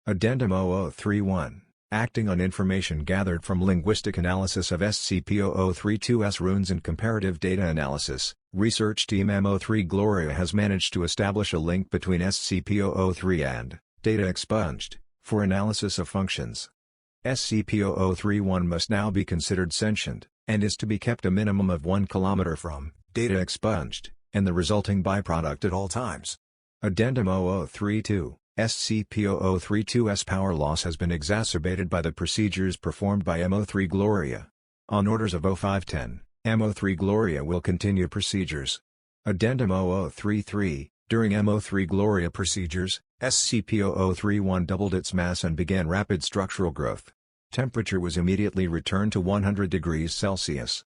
Addendum 0031, acting on information gathered from linguistic analysis of SCP-003-2's runes and comparative data analysis, research team M03 Gloria has managed to establish a link between SCP-003 and data expunged, for analysis of functions. SCP-003-1 must now be considered sentient, and is to be kept a minimum of 1 km from data expunged, and the resulting byproduct at all times. Addendum 0032, SCP-003-2's power loss has been exacerbated by the procedures performed by M03 Gloria. On orders of 0510, M03 Gloria will continue procedures. Addendum 0033, during M03 Gloria procedures, SCP-003-1 doubled its mass and began rapid structural growth. Temperature was immediately returned to 100 degrees Celsius.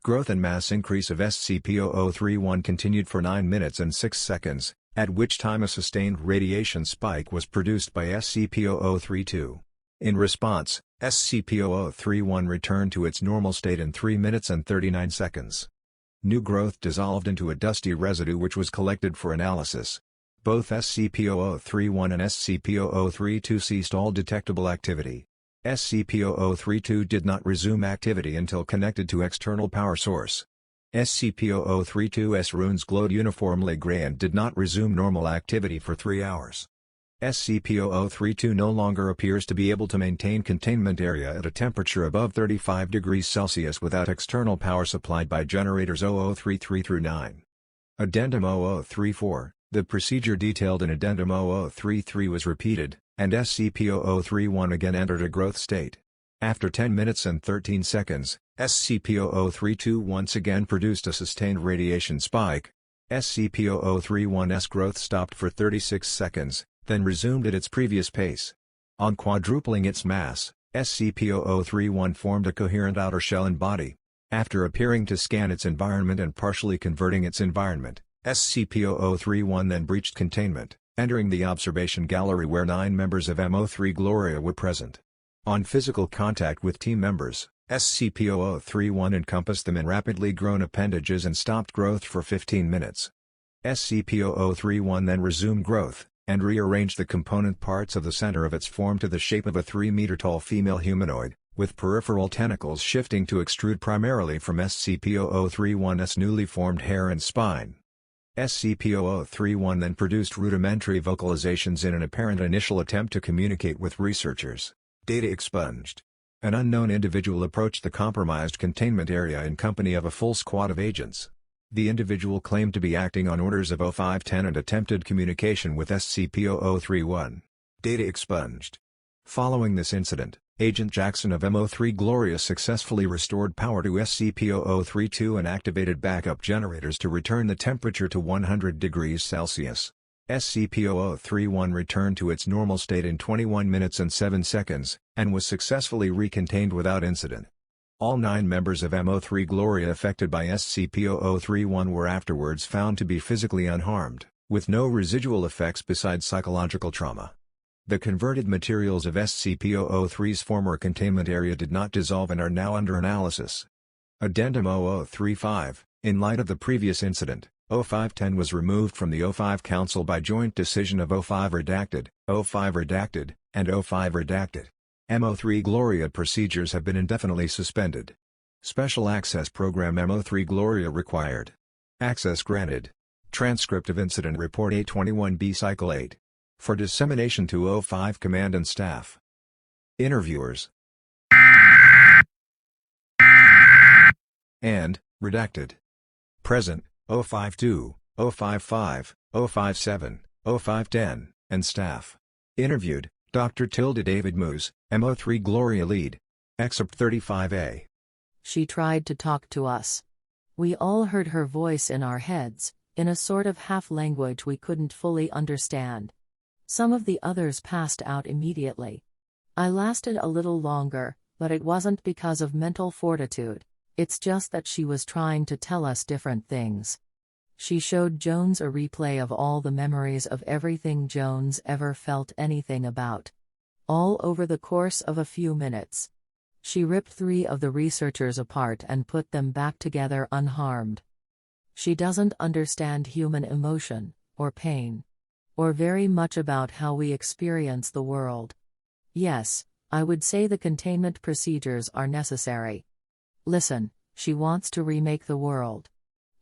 Growth and mass increase of SCP-003-1 continued for 9 minutes and 6 seconds, at which time a sustained radiation spike was produced by SCP-003-2. In response, SCP-003-1 returned to its normal state in 3 minutes and 39 seconds. New growth dissolved into a dusty residue which was collected for analysis. Both SCP-003-1 and SCP-003-2 ceased all detectable activity. SCP-003-2 did not resume activity until connected to external power source. SCP-003-2's runes glowed uniformly gray and did not resume normal activity for 3 hours. SCP-003-2 no longer appears to be able to maintain containment area at a temperature above 35 degrees Celsius without external power supplied by generators 0033-9. Addendum 0034, the procedure detailed in Addendum 0033 was repeated, and SCP-003-1 again entered a growth state. After 10 minutes and 13 seconds, SCP-003-2 once again produced a sustained radiation spike. SCP-003-1's growth stopped for 36 seconds, then resumed at its previous pace. On quadrupling its mass, SCP-003-1 formed a coherent outer shell and body. After appearing to scan its environment and partially converting its environment, SCP-003-1 then breached containment, entering the observation gallery where 9 members of M03 Gloria were present. On physical contact with team members, SCP-003-1 encompassed them in rapidly grown appendages and stopped growth for 15 minutes. SCP-003-1 then resumed growth, and rearranged the component parts of the center of its form to the shape of a 3-meter-tall female humanoid, with peripheral tentacles shifting to extrude primarily from SCP-003-1's newly formed hair and spine. SCP-003-1 then produced rudimentary vocalizations in an apparent initial attempt to communicate with researchers. Data expunged. An unknown individual approached the compromised containment area in company of a full squad of agents. The individual claimed to be acting on orders of 0510 and attempted communication with SCP-003-1. Data expunged. Following this incident, Agent Jackson of M03 Gloria successfully restored power to SCP-003-2 and activated backup generators to return the temperature to 100 degrees Celsius. SCP-003-1 returned to its normal state in 21 minutes and 7 seconds, and was successfully recontained without incident. All 9 members of M03 Gloria affected by SCP-003-1 were afterwards found to be physically unharmed, with no residual effects besides psychological trauma. The converted materials of SCP-003's former containment area did not dissolve and are now under analysis. Addendum 0035, in light of the previous incident, 0510 was removed from the O5 Council by joint decision of O5 Redacted, O5 Redacted, and O5 Redacted. M03 Gloria procedures have been indefinitely suspended. Special Access Program M03 Gloria required. Access granted. Transcript of Incident Report 821B Cycle 8. For dissemination to O5 Command and Staff. Interviewers. And, redacted. Present, 052, 055, 057, 0510, and staff. Interviewed, Dr. Tilda David Moose, M03 Gloria Lead. Excerpt 35A. She tried to talk to us. We all heard her voice in our heads, in a sort of half-language we couldn't fully understand. Some of the others passed out immediately. I lasted a little longer, but it wasn't because of mental fortitude, it's just that she was trying to tell us different things. She showed Jones a replay of all the memories of everything Jones ever felt anything about. All over the course of a few minutes. She ripped 3 of the researchers apart and put them back together unharmed. She doesn't understand human emotion, or pain, or very much about how we experience the world. Yes, I would say the containment procedures are necessary. Listen, she wants to remake the world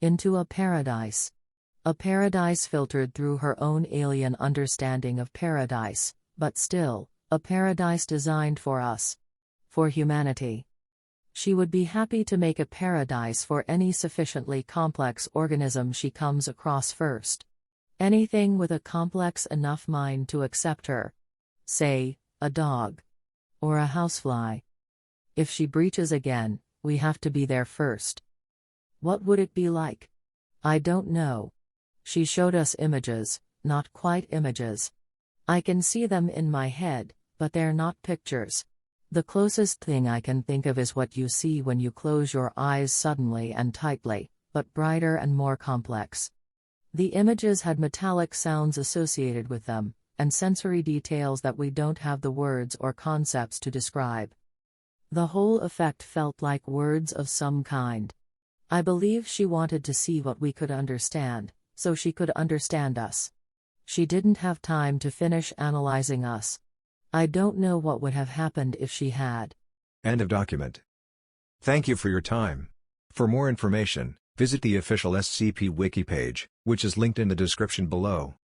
into a paradise. A paradise filtered through her own alien understanding of paradise, but still, a paradise designed for us. For humanity. She would be happy to make a paradise for any sufficiently complex organism she comes across first. Anything with a complex enough mind to accept her. Say, a dog. Or a housefly. If she breaches again, we have to be there first. What would it be like? I don't know. She showed us images, not quite images. I can see them in my head, but they're not pictures. The closest thing I can think of is what you see when you close your eyes suddenly and tightly, but brighter and more complex. The images had metallic sounds associated with them, and sensory details that we don't have the words or concepts to describe. The whole effect felt like words of some kind. I believe she wanted to see what we could understand, so she could understand us. She didn't have time to finish analyzing us. I don't know what would have happened if she had. End of document. Thank you for your time. For more information, visit the official SCP Wiki page, which is linked in the description below.